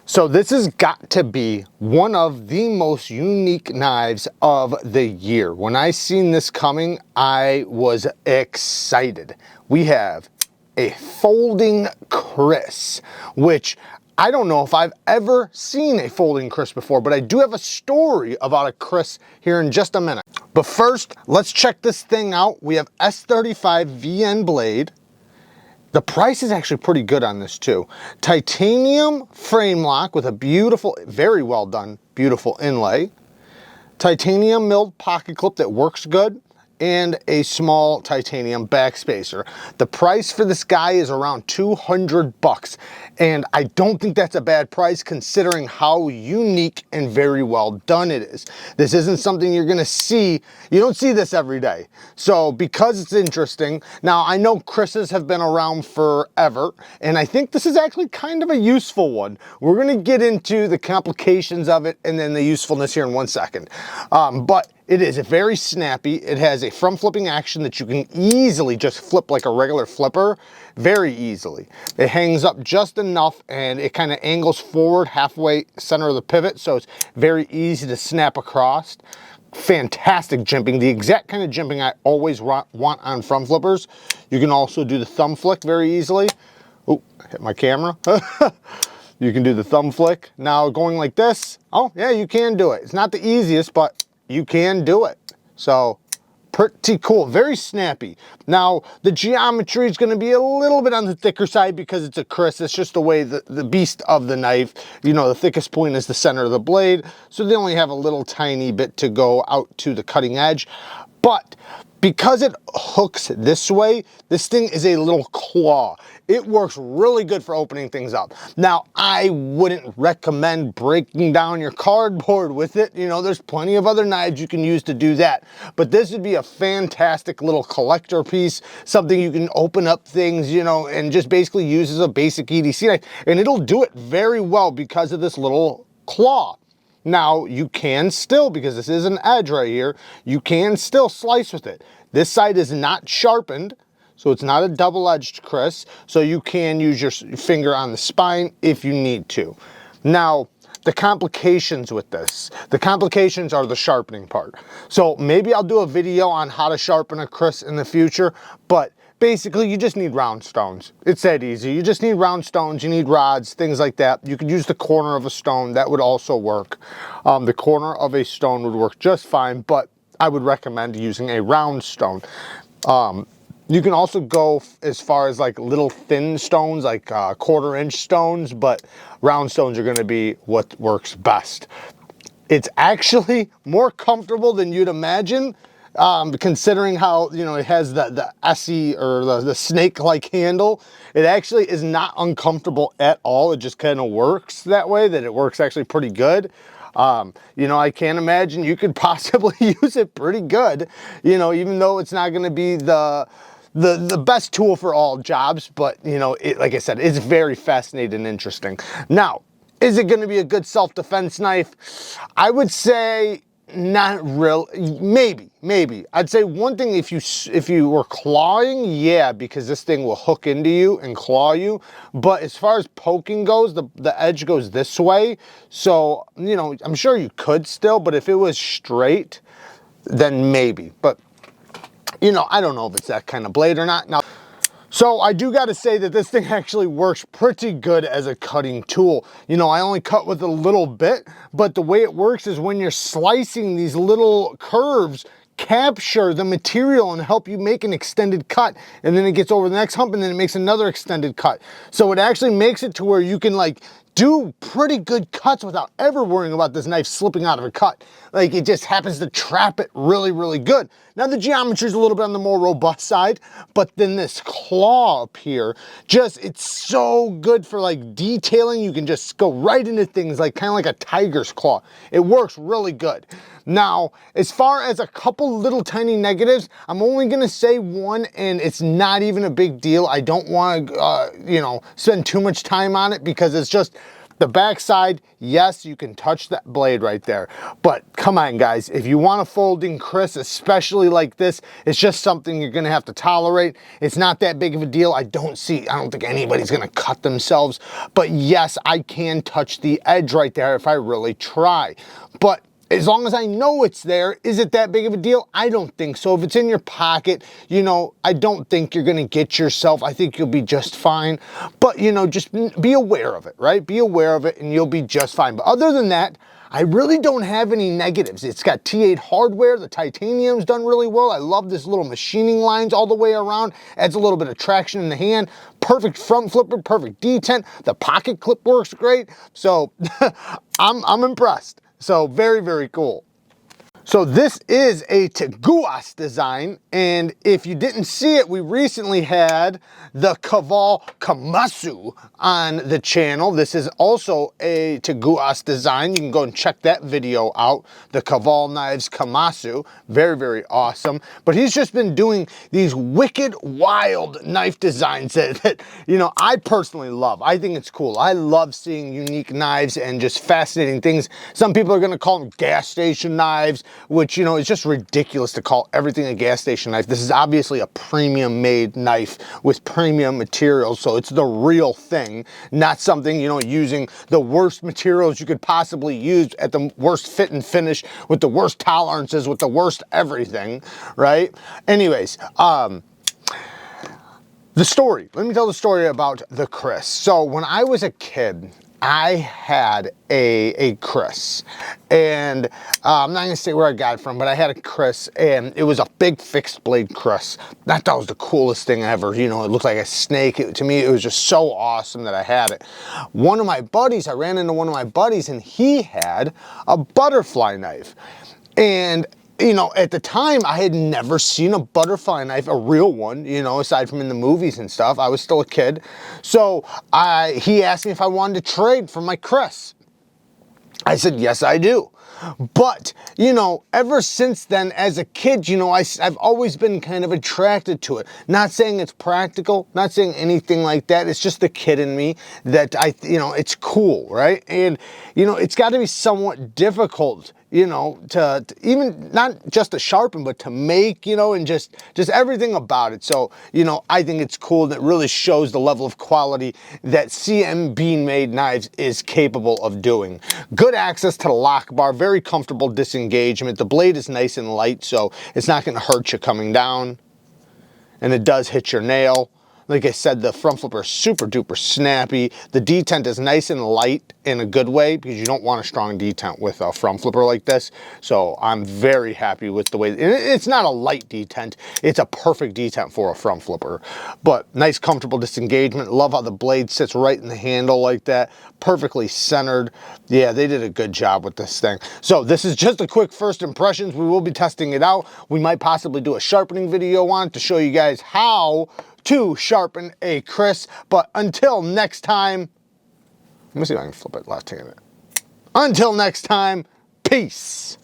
So this has got to be one of the most unique knives of the year. When I seen this coming, I was excited. We have a folding KRIS, which I don't know if I've ever seen a folding KRIS before, but I do have a story about a KRIS here in just a minute. But first, let's check this thing out. We have S35 VN blade. The price is actually pretty good on this too. Titanium frame lock with a beautiful, very well done, beautiful inlay. Titanium milled pocket clip that works good, and a small titanium backspacer. The price for this guy is around 200 bucks, and I don't think that's a bad price considering how unique and very well done it is. This isn't something you're gonna see, you don't see this every day. So because it's interesting, now I know KRIS's have been around forever, and I think this is actually kind of a useful one. We're gonna get into the complications of it and then the usefulness here in 1 second. But it is very snappy. It has a front flipping action that you can easily just flip like a regular flipper, very easily. It hangs up just enough and it kind of angles forward halfway center of the pivot, so it's very easy to snap across. Fantastic jimping, the exact kind of jimping I always want on front flippers. You can also do the thumb flick very easily. Oh, hit my camera. You can do the thumb flick. Now going like this, oh yeah, you can do it. It's not the easiest, but you can do it. So pretty cool, very snappy. Now the geometry is going to be a little bit on the thicker side because it's a KRIS. It's just the way the beast of the knife, you know, the thickest point is the center of the blade, so they only have a little tiny bit to go out to the cutting edge. But because it hooks this way, this thing is a little claw. It works really good for opening things up. Now, I wouldn't recommend breaking down your cardboard with it. You know, there's plenty of other knives you can use to do that. But this would be a fantastic little collector piece, something you can open up things, you know, and just basically use as a basic EDC knife. And it'll do it very well because of this little claw. Now, you can still, because this is an edge right here, you can still slice with it. This side is not sharpened, so it's not a double-edged KRIS, so you can use your finger on the spine if you need to. Now, the complications with this. The complications are the sharpening part. So maybe I'll do a video on how to sharpen a KRIS in the future, but basically, you just need round stones. It's that easy. You just need round stones, you need rods, things like that. You could use the corner of a stone, that would also work. The corner of a stone would work just fine, but I would recommend using a round stone. You can also go as far as like little thin stones, like 1/4 inch stones, but round stones are gonna be what works best. It's actually more comfortable than you'd imagine. Considering how, you know, it has the SE or the snake-like handle, it actually is not uncomfortable at all. It just kind of works that way, that it works actually pretty good. You know, I can't imagine you could possibly use it pretty good, you know, even though it's not going to be the best tool for all jobs, but you know, like I said, it's very fascinating and interesting. Now, is it going to be a good self-defense knife? I would say not real, maybe. I'd say one thing, if you were clawing, yeah, because this thing will hook into you and claw you. But as far as poking goes, the edge goes this way. So, you know, I'm sure you could still, but if it was straight, then maybe. But, you know, I don't know if it's that kind of blade or not. Now, so I do got to say that this thing actually works pretty good as a cutting tool. You know, I only cut with a little bit, but the way it works is when you're slicing, these little curves capture the material and help you make an extended cut, and then it gets over the next hump and then it makes another extended cut. So it actually makes it to where you can like do pretty good cuts without ever worrying about this knife slipping out of a cut. Like, it just happens to trap it really, really good. Now the geometry is a little bit on the more robust side, but then this claw up here, it's so good for like detailing. You can just go right into things, like kind of like a tiger's claw. It works really good. Now, as far as a couple little tiny negatives, I'm only gonna say one, and it's not even a big deal. I don't want to, you know, spend too much time on it because it's just, The backside, yes, you can touch that blade right there. But come on, guys, if you want a folding KRIS, especially like this, it's just something you're gonna have to tolerate. It's not that big of a deal. I don't think anybody's gonna cut themselves. But yes, I can touch the edge right there if I really try. But as long as I know it's there, is it that big of a deal? I don't think so. If it's in your pocket, you know, I don't think you're gonna get yourself. I think you'll be just fine. But, you know, just be aware of it, right? Be aware of it and you'll be just fine. But other than that, I really don't have any negatives. It's got T8 hardware. The titanium's done really well. I love this little machining lines all the way around. Adds a little bit of traction in the hand. Perfect front flipper, perfect detent. The pocket clip works great. So I'm impressed. So very, very cool. So this is a Taguas design, and if you didn't see it, we recently had the KAVISO on the channel. This is also a Taguas design. You can go and check that video out. The KAVISO, very, very awesome. But he's just been doing these wicked, wild knife designs that you know, I personally love. I think it's cool. I love seeing unique knives and just fascinating things. Some people are gonna call them gas station knives, which, you know, is just ridiculous to call everything a gas station knife. This is obviously a premium made knife with premium materials, so it's the real thing, not something, you know, using the worst materials you could possibly use at the worst fit and finish with the worst tolerances, with the worst everything, right? Anyways, the story. Let me tell the story about the KRIS. So when I was a kid, I had a KRIS, and I'm not gonna say where I got it from, but I had a KRIS, and it was a big fixed blade KRIS. I thought it was the coolest thing ever. You know, it looked like a snake. To me, it was just so awesome that I had it. One of my buddies, I ran into one of my buddies, and he had a butterfly knife, and you know, at the time, I had never seen a butterfly knife, a real one, you know, aside from in the movies and stuff. I was still a kid. So he asked me if I wanted to trade for my KRIS. I said, yes, I do. But, you know, ever since then, as a kid, you know, I've always been kind of attracted to it. Not saying it's practical, not saying anything like that. It's just the kid in me that you know, it's cool, right? And, you know, it's got to be somewhat difficult, you know, to even not just to sharpen, but to make, you know, and just everything about it. So, you know, I think it's cool, and it really shows the level of quality that CMB made knives is capable of doing. Good access to the lock bar, very comfortable disengagement. The blade is nice and light, so it's not going to hurt you coming down. And it does hit your nail. Like I said, the front flipper is super duper snappy. The detent is nice and light in a good way, because you don't want a strong detent with a front flipper like this. So I'm very happy with the way, and it's not a light detent, it's a perfect detent for a front flipper. But nice comfortable disengagement. Love how the blade sits right in the handle like that, perfectly centered. Yeah, they did a good job with this thing. So this is just a quick first impressions. We will be testing it out. We might possibly do a sharpening video on it to show you guys how to sharpen a KRIS. But until next time, let me see if I can flip it left-handed. Until next time, peace.